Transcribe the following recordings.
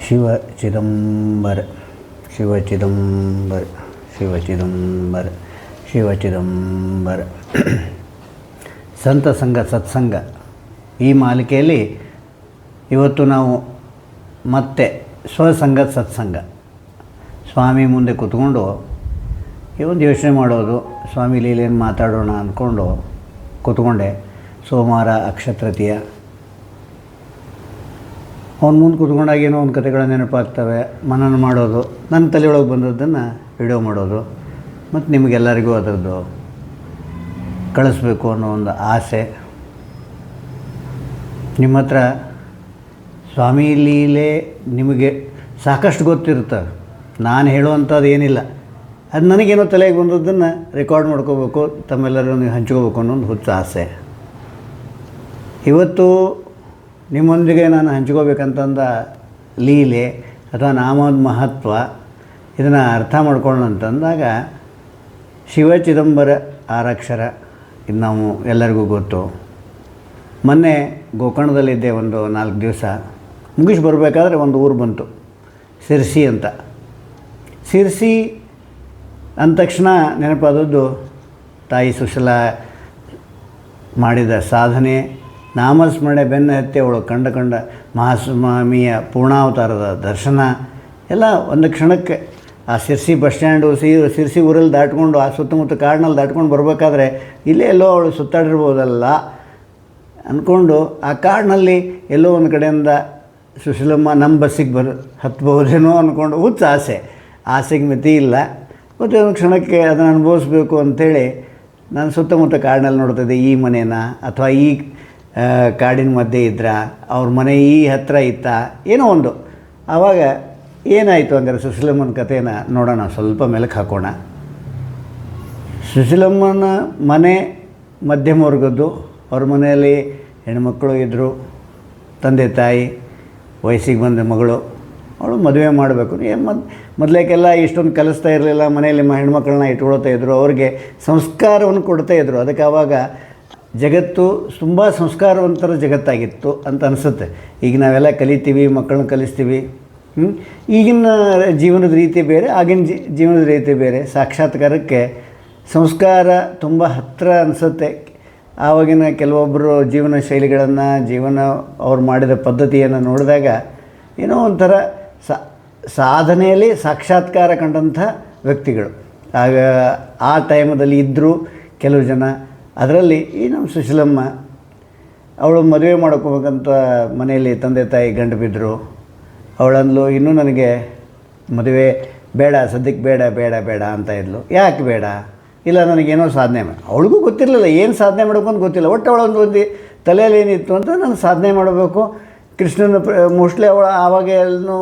ಶಿವ ಚಿದಂಬರ ಶಿವ ಚಿದಂಬರ ಶಿವ ಚಿದಂಬರ ಶಿವ ಚಿದಂಬರ. ಸಂತ ಸಂಘ ಸತ್ಸಂಗ ಈ ಮಾಲಿಕೆಯಲ್ಲಿ ಇವತ್ತು ನಾವು ಮತ್ತೆ ಸ್ವಸಂಗ ಸತ್ಸಂಗ ಸ್ವಾಮಿ ಮುಂದೆ ಕೂತ್ಕೊಂಡು ಈ ಒಂದು ಯೋಚನೆ ಮಾಡೋದು, ಸ್ವಾಮಿ ಲೀಲೆಯನ್ನು ಮಾತಾಡೋಣ ಅಂದ್ಕೊಂಡು ಕೂತ್ಕೊಂಡೆ. ಸೋಮವಾರ ಅಕ್ಷಯ ತೃತೀಯ, ಅವ್ನ ಮುಂದೆ ಕೂತ್ಕೊಂಡಾಗ ಏನೋ ಒಂದು ಕಥೆಗಳು ನೆನಪಾಗ್ತವೆ, ಮನನ ಮಾಡೋದು, ನನ್ನ ತಲೆಯೊಳಗೆ ಬಂದದ್ದನ್ನು ವಿಡಿಯೋ ಮಾಡೋದು, ಮತ್ತು ನಿಮಗೆಲ್ಲರಿಗೂ ಅದರದ್ದು ಕಳಿಸ್ಬೇಕು ಅನ್ನೋ ಒಂದು ಆಸೆ. ನಿಮ್ಮ ಹತ್ರ ಸ್ವಾಮಿ ಲೀಲೆ ನಿಮಗೆ ಸಾಕಷ್ಟು ಗೊತ್ತಿರುತ್ತೆ, ನಾನು ಹೇಳುವಂಥದ್ದು ಏನಿಲ್ಲ. ಅದು ನನಗೇನೋ ತಲೆಗೆ ಬಂದದ್ದನ್ನು ರೆಕಾರ್ಡ್ ಮಾಡ್ಕೋಬೇಕು, ತಮ್ಮೆಲ್ಲರೂ ಹಂಚ್ಕೋಬೇಕು ಅನ್ನೋ ಒಂದು ಹುಚ್ಚು ಆಸೆ. ಇವತ್ತು ನಿಮ್ಮೊಂದಿಗೆ ನಾನು ಹಂಚ್ಕೋಬೇಕಂತಂದ ಲೀಲೆ ಅಥವಾ ನಾಮದ ಮಹತ್ವ ಇದನ್ನು ಅರ್ಥ ಮಾಡ್ಕೊಳ್ಳೋಣ ಅಂತಂದಾಗ ಶಿವ ಚಿದಂಬರ ಆರಕ್ಷರ ಇದು ನಾವು ಎಲ್ಲರಿಗೂ ಗೊತ್ತು. ಮೊನ್ನೆ ಗೋಕರ್ಣದಲ್ಲಿದ್ದೆ, ಒಂದು 4 ದಿವಸ ಮುಗಿಸಿ ಬರಬೇಕಾದ್ರೆ ಒಂದು ಊರು ಬಂತು, ಸಿರ್ಸಿ ಅಂತ. ಸಿರ್ಸಿ ಅಂದ ತಕ್ಷಣ ನೆನಪಾದದ್ದು ತಾಯಿ ಸುಶೀಲಾ ಮಾಡಿದ ಸಾಧನೆ, ನಾಮಸ್ಮರಣೆ ಬೆನ್ನ ಹತ್ತಿ ಅವಳು ಕಂಡ ಮಹಾಸ್ವಾಮಿಯ ಪೂರ್ಣಾವತಾರದ ದರ್ಶನ ಎಲ್ಲ ಒಂದು ಕ್ಷಣಕ್ಕೆ. ಆ ಸಿರ್ಸಿ ಬಸ್ ಸ್ಟ್ಯಾಂಡು ಸಿರ್ಸಿ ಊರಲ್ಲಿ ದಾಟ್ಕೊಂಡು ಆ ಸುತ್ತಮುತ್ತ ಕಾಡಿನಲ್ಲಿ ದಾಟ್ಕೊಂಡು ಬರಬೇಕಾದ್ರೆ ಇಲ್ಲೇ ಎಲ್ಲೋ ಅವಳು ಸುತ್ತಾಡಿರ್ಬೋದಲ್ಲ ಅಂದ್ಕೊಂಡು ಆ ಕಾಡಿನಲ್ಲಿ ಎಲ್ಲೋ ಒಂದು ಕಡೆಯಿಂದ ಸುಶೀಲಮ್ಮ ನಮ್ಮ ಬಸ್ಸಿಗೆ ಹತ್ಬಹುದೇನೋ ಅಂದ್ಕೊಂಡು ಹುಚ್ಚು ಆಸೆಗೆ ಮಿತಿ ಇಲ್ಲ. ಮತ್ತು ಒಂದು ಕ್ಷಣಕ್ಕೆ ಅದನ್ನು ಅನುಭವಿಸ್ಬೇಕು ಅಂಥೇಳಿ ನಾನು ಸುತ್ತಮುತ್ತ ಕಾಡಿನಲ್ಲಿ ನೋಡ್ತಿದ್ದೆ, ಈ ಮನೇನ ಅಥವಾ ಈ ಕಾಡಿನ ಮಧ್ಯೆ ಇದ್ರ, ಅವ್ರ ಮನೆ ಈ ಹತ್ತಿರ ಇತ್ತಾ ಏನೋ ಒಂದು. ಆವಾಗ ಏನಾಯಿತು ಹಂಗಾರೆ ಸುಶೀಲಮ್ಮನ ಕಥೆನ ನೋಡೋಣ, ಸ್ವಲ್ಪ ಮೆಲುಕು ಹಾಕೋಣ. ಸುಶೀಲಮ್ಮನ ಮನೆ ಮಧ್ಯಮ ವರ್ಗದ್ದು, ಅವ್ರ ಮನೆಯಲ್ಲಿ ಹೆಣ್ಮಕ್ಕಳು ಇದ್ದರು, ತಂದೆ ತಾಯಿ, ವಯಸ್ಸಿಗೆ ಬಂದ ಮಗಳು, ಅವಳು ಮದುವೆ ಮಾಡಬೇಕು. ಮೊದಲೇಕೆಲ್ಲ ಇಷ್ಟೊಂದು ಕಲಿಸ್ತಾ ಇರಲಿಲ್ಲ, ಮನೆಯಲ್ಲಿ ಹೆಣ್ಮಕ್ಳನ್ನ ಇಟ್ಕೊಳ್ತಾ ಇದ್ದರು, ಅವ್ರಿಗೆ ಸಂಸ್ಕಾರವನ್ನು ಕೊಡ್ತಾ ಇದ್ದರು. ಅದಕ್ಕೆ ಆವಾಗ ಜಗತ್ತು ತುಂಬ ಸಂಸ್ಕಾರವಂತರ ಜಗತ್ತಾಗಿತ್ತು ಅಂತ ಅನಿಸುತ್ತೆ. ಈಗ ನಾವೆಲ್ಲ ಕಲಿತೀವಿ, ಮಕ್ಕಳನ್ನ ಕಲಿಸ್ತೀವಿ. ಈಗಿನ ಜೀವನದ ರೀತಿ ಬೇರೆ, ಆಗಿನ ಜೀವನದ ರೀತಿ ಬೇರೆ. ಸಾಕ್ಷಾತ್ಕಾರಕ್ಕೆ ಸಂಸ್ಕಾರ ತುಂಬ ಹತ್ತಿರ ಅನಿಸುತ್ತೆ. ಆವಾಗಿನ ಕೆಲವೊಬ್ಬರು ಜೀವನ ಶೈಲಿಗಳನ್ನು, ಅವ್ರು ಮಾಡಿದ ಪದ್ಧತಿಯನ್ನು ನೋಡಿದಾಗ ಏನೋ ಒಂಥರ ಸಾಧನೆಯಲ್ಲಿ ಸಾಕ್ಷಾತ್ಕಾರ ಕಂಡಂಥ ವ್ಯಕ್ತಿಗಳು ಆಗ ಆ ಟೈಮದಲ್ಲಿ ಇದ್ದರು ಕೆಲವು ಜನ. ಅದರಲ್ಲಿ ಈ ನಮ್ಮ ಸುಶೀಲಮ್ಮ, ಅವಳು ಮದುವೆ ಮಾಡ್ಕೋಬೇಕಂತ ಮನೆಯಲ್ಲಿ ತಂದೆ ತಾಯಿ ಗಂಡು ಬಿದ್ದರು. ಅವಳಂದ್ಲು, ಇನ್ನೂ ನನಗೆ ಮದುವೆ ಬೇಡ, ಸದ್ಯಕ್ಕೆ ಬೇಡ ಬೇಡ ಬೇಡ ಅಂತ ಇದ್ಲು. ಯಾಕೆ ಬೇಡ? ಇಲ್ಲ, ನನಗೇನೋ ಸಾಧನೆ ಅವಳಿಗೂ ಗೊತ್ತಿರಲಿಲ್ಲ ಏನು ಸಾಧನೆ ಮಾಡಬೇಕು ಅಂತ ಗೊತ್ತಿಲ್ಲ. ಒಟ್ಟು ಅವಳೊಂದು ತಲೆಯಲ್ಲಿ ಏನಿತ್ತು ಅಂತ, ನಾನು ಸಾಧನೆ ಮಾಡಬೇಕು. ಕೃಷ್ಣನ ಮೋಸ್ಟ್ಲಿ ಅವಳು ಆವಾಗ ಎಲ್ಲೂ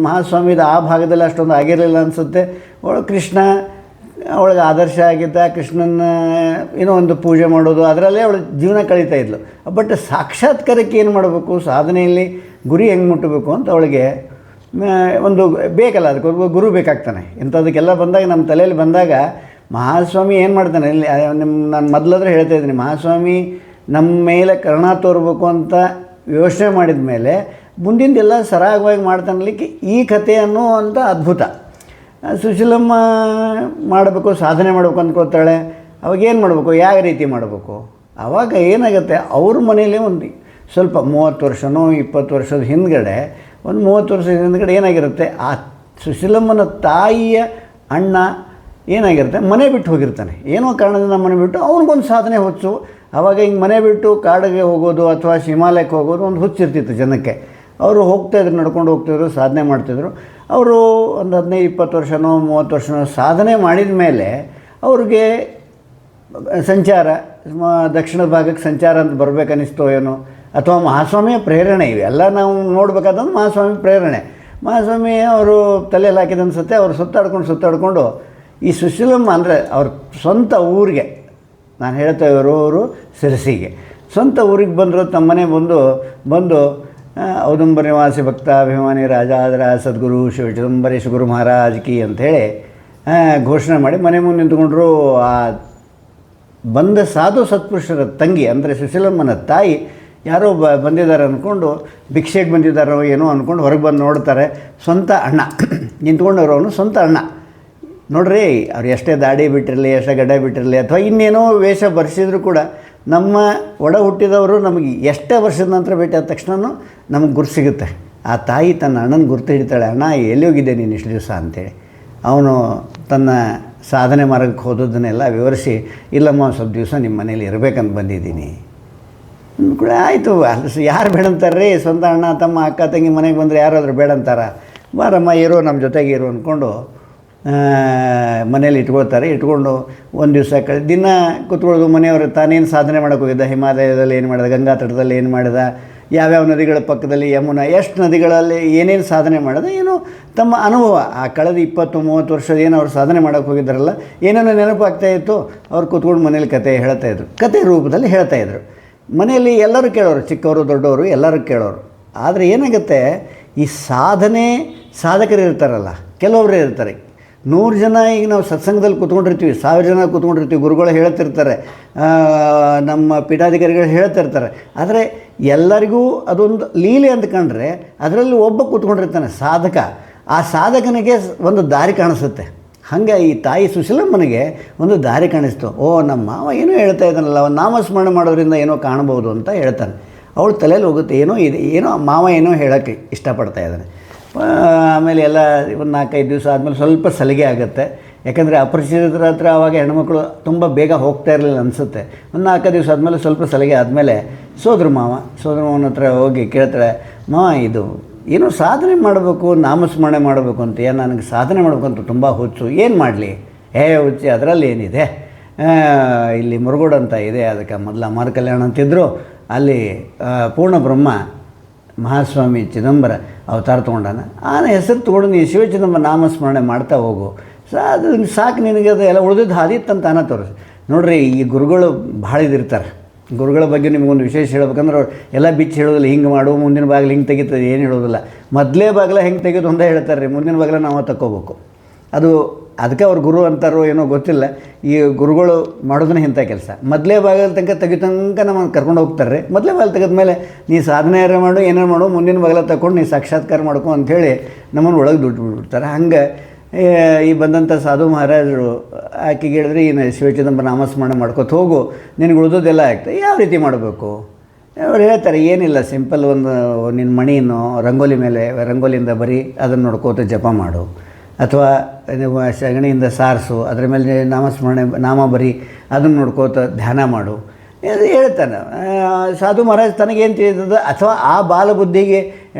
ಮಹಾಸ್ವಾಮಿದ ಆ ಭಾಗದಲ್ಲಿ ಅಷ್ಟೊಂದು ಆಗಿರಲಿಲ್ಲ ಅನಿಸುತ್ತೆ. ಅವಳು ಕೃಷ್ಣ ಅವಳಿಗೆ ಆದರ್ಶ ಆಗಿದ್ದ, ಕೃಷ್ಣನ ಏನೋ ಒಂದು ಪೂಜೆ ಮಾಡೋದು, ಅದರಲ್ಲೇ ಅವಳು ಜೀವನ ಕಳೀತಾ ಇದ್ಲು. ಬಟ್ ಸಾಕ್ಷಾತ್ಕಾರಕ್ಕೆ ಏನು ಮಾಡಬೇಕು, ಸಾಧನೆಯಲ್ಲಿ ಗುರಿ ಹೆಂಗೆ ಮುಟ್ಟಬೇಕು ಅಂತ ಅವಳಿಗೆ ಒಂದು ಬೇಕಲ್ಲ, ಅದಕ್ಕೆ ಗುರು ಬೇಕಾಗ್ತಾನೆ. ಇಂಥದಕ್ಕೆಲ್ಲ ಬಂದಾಗ ನಮ್ಮ ತಲೆಯಲ್ಲಿ ಬಂದಾಗ ಮಹಾಸ್ವಾಮಿ ಏನು ಮಾಡ್ತಾನೆ, ಇಲ್ಲಿ ನಾನು ಮೊದಲಾದ್ರೆ ಹೇಳ್ತಾ ಇದ್ದೀನಿ, ಮಹಾಸ್ವಾಮಿ ನಮ್ಮ ಮೇಲೆ ಕರುಣಾ ತೋರಬೇಕು ಅಂತ ಯೋಚನೆ ಮಾಡಿದ ಮೇಲೆ ಮುಂದಿಂದೆಲ್ಲ ಸರಾಗವಾಗಿ ಮಾಡ್ತಾನಲಿಕ್ಕೆ ಈ ಕಥೆ ಅನ್ನುವಂಥ ಅದ್ಭುತ. ಸುಶೀಲಮ್ಮ ಮಾಡಬೇಕು, ಸಾಧನೆ ಮಾಡಬೇಕು ಅಂದ್ಕೊಳ್ತಾಳೆ. ಅವಾಗ ಏನು ಮಾಡಬೇಕು, ಯಾವ ರೀತಿ ಮಾಡಬೇಕು? ಆವಾಗ ಏನಾಗುತ್ತೆ, ಅವ್ರ ಮನೇಲಿ ಒಂದು ಸ್ವಲ್ಪ 30 ವರ್ಷನೋ 20 ವರ್ಷದ ಹಿಂದ್ಗಡೆ, ಒಂದು 30 ವರ್ಷದ ಹಿಂದ್ಗಡೆ ಏನಾಗಿರುತ್ತೆ, ಆ ಸುಶೀಲಮ್ಮನ ತಾಯಿಯ ಅಣ್ಣ ಏನಾಗಿರುತ್ತೆ, ಮನೆ ಬಿಟ್ಟು ಹೋಗಿರ್ತಾನೆ. ಏನೋ ಕಾರಣದಿಂದ ಮನೆ ಬಿಟ್ಟು ಅವನಿಗೊಂದು ಸಾಧನೆ ಹುಚ್ಚು. ಆವಾಗ ಹಿಂಗೆ ಮನೆ ಬಿಟ್ಟು ಕಾಡಿಗೆ ಹೋಗೋದು ಅಥವಾ ಹಿಮಾಲಯಕ್ಕೆ ಹೋಗೋದು ಒಂದು ಹುಚ್ಚಿರ್ತಿತ್ತು ಜನಕ್ಕೆ. ಅವರು ಹೋಗ್ತಾಯಿದ್ರು, ನಡ್ಕೊಂಡು ಹೋಗ್ತಾಯಿದ್ರು, ಸಾಧನೆ ಮಾಡ್ತಿದ್ರು. ಅವರು ಒಂದು 15-20 ವರ್ಷನೋ 30 ವರ್ಷನೋ ಸಾಧನೆ ಮಾಡಿದ ಮೇಲೆ ಅವ್ರಿಗೆ ಸಂಚಾರ, ದಕ್ಷಿಣ ಭಾಗಕ್ಕೆ ಸಂಚಾರ ಅಂತ ಬರಬೇಕನ್ನಿಸ್ತೋ ಏನೋ, ಅಥವಾ ಮಹಾಸ್ವಾಮಿಯ ಪ್ರೇರಣೆ, ಇವೆಲ್ಲ ನಾವು ನೋಡಬೇಕಾದಂದ್ರೆ ಮಹಾಸ್ವಾಮಿ ಪ್ರೇರಣೆ. ಮಹಾಸ್ವಾಮಿ ಅವರು ತಲೆಯಲ್ಲಿ ಹಾಕಿದ ಅನಿಸುತ್ತೆ. ಅವರು ಸುತ್ತಾಡ್ಕೊಂಡು ಈ ಸುಶೀಲಮ್ಮ ಅಂದರೆ ಅವ್ರ ಸ್ವಂತ ಊರಿಗೆ, ನಾನು ಹೇಳ್ತಾ ಇರೋರು ಸಿರಸಿಗೆ ಸ್ವಂತ ಊರಿಗೆ ಬಂದರು. ತಮ್ಮನೆ ಬಂದು ಔದಂಬರ ನಿವಾಸಿ ಭಕ್ತಾಭಿಮಾನಿ ರಾಜಾದರ ಸದ್ಗುರು ಶಿವ ಚಿದಂಬರೇಶ ಗುರು ಮಹಾರಾಜ್ ಕಿ ಅಂಥೇಳಿ ಘೋಷಣೆ ಮಾಡಿ ಮನೆ ಮುಂದೆ ನಿಂತ್ಕೊಂಡ್ರು. ಆ ಬಂದ ಸಾಧು ಸತ್ಪುರುಷರ ತಂಗಿ ಅಂದರೆ ಸುಶೀಲಮ್ಮನ ತಾಯಿ ಯಾರೋ ಬಂದಿದ್ದಾರೆ ಅಂದ್ಕೊಂಡು ಭಿಕ್ಷೆಗೆ ಬಂದಿದ್ದಾರೋ ಏನೋ ಅಂದ್ಕೊಂಡು ಹೊರಗೆ ಬಂದು ನೋಡ್ತಾರೆ. ಸ್ವಂತ ಅಣ್ಣ ನಿಂತ್ಕೊಂಡವ್ರವನು ಸ್ವಂತ ಅಣ್ಣ. ನೋಡ್ರಿ, ಅವ್ರು ಎಷ್ಟೇ ದಾಡಿ ಬಿಟ್ಟಿರಲಿ, ಎಷ್ಟೇ ಗಡ್ಡೆ ಬಿಟ್ಟಿರಲಿ, ಅಥವಾ ಇನ್ನೇನೋ ವೇಷ ಬರೆಸಿದ್ರು ಕೂಡ ನಮ್ಮ ಒಡ ಹುಟ್ಟಿದವರು ನಮಗೆ ಎಷ್ಟೇ ವರ್ಷದ ನಂತರ ಭೇಟಿ ಆದ ತಕ್ಷಣ ನಮಗೆ ಗುರ್ತು ಸಿಗುತ್ತೆ. ಆ ತಾಯಿ ತನ್ನ ಅಣ್ಣನ ಗುರ್ತು ಹಿಡಿತಾಳೆ, ಅಣ್ಣ ಎಲ್ಲಿ ಹೋಗಿದ್ದೆ ನೀನು ಇಷ್ಟು ದಿವಸ ಅಂತೇಳಿ. ಅವನು ತನ್ನ ಸಾಧನೆ ಮಾರ್ಗಕ್ಕೆ ಹೋದದ್ದನ್ನೆಲ್ಲ ವಿವರಿಸಿ, ಇಲ್ಲಮ್ಮ ಸ್ವಲ್ಪ ದಿವಸ ನಿಮ್ಮ ಮನೇಲಿ ಇರಬೇಕಂತ ಬಂದಿದ್ದೀನಿ ಕೂಡ. ಆಯಿತು, ಯಾರು ಬೇಡಂತಾರ್ರಿ, ಸ್ವಂತ ಅಣ್ಣ ತಮ್ಮ ಅಕ್ಕ ತಂಗಿ ಮನೆಗೆ ಬಂದರೆ ಯಾರಾದರೂ ಬೇಡಂತಾರ, ಬಾರಮ್ಮ ಇರೋ ನಮ್ಮ ಜೊತೆಗೆ ಇರು ಅಂದ್ಕೊಂಡು ಮನೇಲಿ ಇಟ್ಕೊಳ್ತಾರೆ. ಇಟ್ಕೊಂಡು ಒಂದು ದಿವಸ ದಿನ ಕೂತ್ಕೊಳ್ಳೋದು. ಮನೆಯವರು ತಾನೇನು ಸಾಧನೆ ಮಾಡೋಕ್ಕೆ ಹೋಗಿದ್ದ, ಹಿಮಾಲಯದಲ್ಲಿ ಏನು ಮಾಡಿದ, ಗಂಗಾ ತಟದಲ್ಲಿ ಏನು ಮಾಡಿದ, ಯಾವ್ಯಾವ ನದಿಗಳ ಪಕ್ಕದಲ್ಲಿ, ಯಮುನಾ, ಎಷ್ಟು ನದಿಗಳಲ್ಲಿ ಏನೇನು ಸಾಧನೆ ಮಾಡಿದ, ಏನೋ ತಮ್ಮ ಅನುಭವ ಆ ಕಳೆದ 20-30 ವರ್ಷದ ಏನು ಅವ್ರು ಸಾಧನೆ ಮಾಡೋಕ್ಕೆ ಹೋಗಿದ್ದಾರಲ್ಲ, ಏನೇನೋ ನೆನಪಾಗ್ತಾಯಿತ್ತು. ಅವ್ರು ಕೂತ್ಕೊಂಡು ಮನೇಲಿ ಕತೆ ಹೇಳ್ತಾಯಿದ್ರು, ಕತೆ ರೂಪದಲ್ಲಿ ಹೇಳ್ತಾಯಿದ್ರು. ಮನೆಯಲ್ಲಿ ಎಲ್ಲರೂ ಕೇಳೋರು, ಚಿಕ್ಕವರು ದೊಡ್ಡವರು ಎಲ್ಲರೂ ಕೇಳೋರು. ಆದರೆ ಏನಾಗುತ್ತೆ, ಈ ಸಾಧಕರು ಇರ್ತಾರಲ್ಲ, ಕೆಲವೊಬ್ಬರೇ ಇರ್ತಾರೆ. 100 ಜನ ಈಗ ನಾವು ಸತ್ಸಂಗದಲ್ಲಿ ಕೂತ್ಕೊಂಡಿರ್ತೀವಿ, 1000 ಜನ ಕೂತ್ಕೊಂಡಿರ್ತೀವಿ, ಗುರುಗಳು ಹೇಳ್ತಿರ್ತಾರೆ, ನಮ್ಮ ಪೀಠಾಧಿಕಾರಿಗಳು ಹೇಳ್ತಿರ್ತಾರೆ. ಆದರೆ ಎಲ್ಲರಿಗೂ ಅದೊಂದು ಲೀಲೆ ಅಂತ ಕಂಡ್ರೆ ಅದರಲ್ಲಿ ಒಬ್ಬ ಕೂತ್ಕೊಂಡಿರ್ತಾನೆ ಸಾಧಕ. ಆ ಸಾಧಕನಿಗೆ ಒಂದು ದಾರಿ ಕಾಣಿಸುತ್ತೆ. ಹಾಗೆ ಈ ತಾಯಿ ಸುಶೀಲಮ್ಮನಿಗೆ ಒಂದು ದಾರಿ ಕಾಣಿಸ್ತು. ಓ, ನಮ್ಮ ಮಾವ ಏನೋ ಹೇಳ್ತಾ ಇದ್ದಾನಲ್ಲ, ಅವನು ನಾಮಸ್ಮರಣೆ ಮಾಡೋದ್ರಿಂದ ಏನೋ ಕಾಣ್ಬೋದು ಅಂತ ಹೇಳ್ತಾನೆ. ಅವಳು ತಲೆಯಲ್ಲಿ ಹೋಗುತ್ತೆ, ಏನೋ ಇದೆ, ಏನೋ ಮಾವ ಏನೋ ಹೇಳೋಕ್ಕೆ ಇಷ್ಟಪಡ್ತಾ ಇದ್ದಾನೆ. ಆಮೇಲೆ ಎಲ್ಲ ಒಂದು 4-5 ದಿವಸ ಆದಮೇಲೆ ಸ್ವಲ್ಪ ಸಲಿಗೆ ಆಗುತ್ತೆ. ಯಾಕಂದರೆ ಅಪರಿಚಿತರ ಹತ್ರ ಆವಾಗ ಹೆಣ್ಮಕ್ಳು ತುಂಬ ಬೇಗ ಹೋಗ್ತಾ ಇರಲಿಲ್ಲ ಅನಿಸುತ್ತೆ. ಒಂದು 4 ದಿವಸ ಆದಮೇಲೆ ಸ್ವಲ್ಪ ಸಲಿಗೆ ಆದಮೇಲೆ ಸೋದರ ಮಾವನ ಹತ್ರ ಹೋಗಿ ಕೇಳ್ತಾಳೆ, ಮಾವ ಇದು ಏನೋ ಸಾಧನೆ ಮಾಡಬೇಕು, ನಾಮಸ್ಮರಣೆ ಮಾಡಬೇಕು ಅಂತ, ನನಗೆ ಸಾಧನೆ ಮಾಡಬೇಕು ಅಂತ ತುಂಬ ಹುಚ್ಚು, ಏನು ಮಾಡಲಿ? ಹುಚ್ಚಿ, ಅದರಲ್ಲಿ ಏನಿದೆ, ಇಲ್ಲಿ ಮುರುಗೋಡು ಅಂತ ಇದೆ, ಅದಕ್ಕೆ ಮೊದಲು ಅಮರ ಕಲ್ಯಾಣ ಅಂತಿದ್ರು, ಅಲ್ಲಿ ಪೂರ್ಣ ಬ್ರಹ್ಮ ಮಹಾಸ್ವಾಮಿ ಚಿದಂಬರ ಅವತಾರ ತೊಗೊಂಡಾನ, ಆ ಹೆಸರು ತೊಗೊಂಡು ನೀನು ಶಿವ ಚಿದಂಬರ ನಾಮಸ್ಮರಣೆ ಮಾಡ್ತಾ ಹೋಗು, ಅದು ಸಾಕು ನಿನಗೆ, ಅದು ಎಲ್ಲ ಉಳಿದಿದ್ದು ಹಾದಿತ್ತು ಅಂತ ತೋರಿಸಿ. ನೋಡ್ರಿ, ಈ ಗುರುಗಳು ಭಾಳ ಇದಿರ್ತಾರೆ. ಗುರುಗಳ ಬಗ್ಗೆ ನಿಮಗೊಂದು ವಿಶೇಷ ಹೇಳ್ಬೇಕಂದ್ರೆ ಅವ್ರು ಎಲ್ಲ ಬಿಚ್ಚಿ ಹೇಳೋದಿಲ್ಲ, ಹಿಂಗೆ ಮಾಡು, ಮುಂದಿನ ಬಾಗಿಲು ಹಿಂಗೆ ತೆಗಿತದೆ, ಏನು ಹೇಳೋದಿಲ್ಲ. ಮೊದಲೇ ಬಾಗಿಲ ಹೆಂಗೆ ತೆಗೆದು ಒಂದೇ ಹೇಳ್ತಾರೆ ರೀ, ಮುಂದಿನ ಬಾಗಿಲ ನಾವು ತಗೋಬೇಕು. ಅದು ಅದಕ್ಕೆ ಅವ್ರು ಗುರು ಅಂತಾರೋ ಏನೋ ಗೊತ್ತಿಲ್ಲ. ಈ ಗುರುಗಳು ಮಾಡೋದನ್ನ ಇಂಥ ಕೆಲಸ. ಮೊದಲೇ ಬಾಗಿಲು ತೆಗಿತನಕ ನಮ್ಮನ್ನು ಕರ್ಕೊಂಡು ಹೋಗ್ತಾರೆ. ಮೊದಲೇ ಬಾಗಿಲು ತೆಗೆದ್ಮೇಲೆ ನೀ ಸಾಧನೆ ಮಾಡು, ಏನಾರು ಮಾಡು, ಮುಂದಿನ ಬಾಗಿಲ ತಗೊಂಡು ನೀ ಸಾಕ್ಷಾತ್ಕಾರ ಮಾಡ್ಕೊ ಅಂಥೇಳಿ ನಮ್ಮನ್ನು ಒಳಗೆ ದುಡ್ಡು ಬಿಡ್ಬಿಡ್ತಾರೆ. ಹಂಗೆ ಈ ಬಂದಂಥ ಸಾಧು ಮಹಾರಾಜರು ಆಕೆಗೆ ಹೇಳಿದ್ರೆ, ಇನ್ನು ಶಿವಚಿದಂಬರ ನಾಮಸ್ಮರಣೆ ಮಾಡ್ಕೊತ ಹೋಗು, ನಿನಗೆ ಉಳಿದೋದೆಲ್ಲ ಆಗ್ತದೆ. ಯಾವ ರೀತಿ ಮಾಡಬೇಕು? ಅವ್ರು ಹೇಳ್ತಾರೆ, ಏನಿಲ್ಲ, ಸಿಂಪಲ್ ಒಂದು ನಿನ್ನ ಮಣಿಯನ್ನು ರಂಗೋಲಿ ಮೇಲೆ ರಂಗೋಲಿಯಿಂದ ಬರೀ ಅದನ್ನು ನೋಡ್ಕೋತ ಜಪ ಮಾಡು, ಅಥವಾ ಸಗಣಿಯಿಂದ ಸಾರಿಸು, ಅದರ ಮೇಲೆ ನಾಮ ಬರೀ ಅದನ್ನು ನೋಡ್ಕೋತ ಧ್ಯಾನ ಮಾಡು ಹೇಳ್ತಾನೆ. ಸಾಧು ಮಹಾರಾಜ್ ತನಗೇನು ತಿಳಿತದ, ಅಥವಾ ಆ ಬಾಲಬುದ್ಧಿಗೆ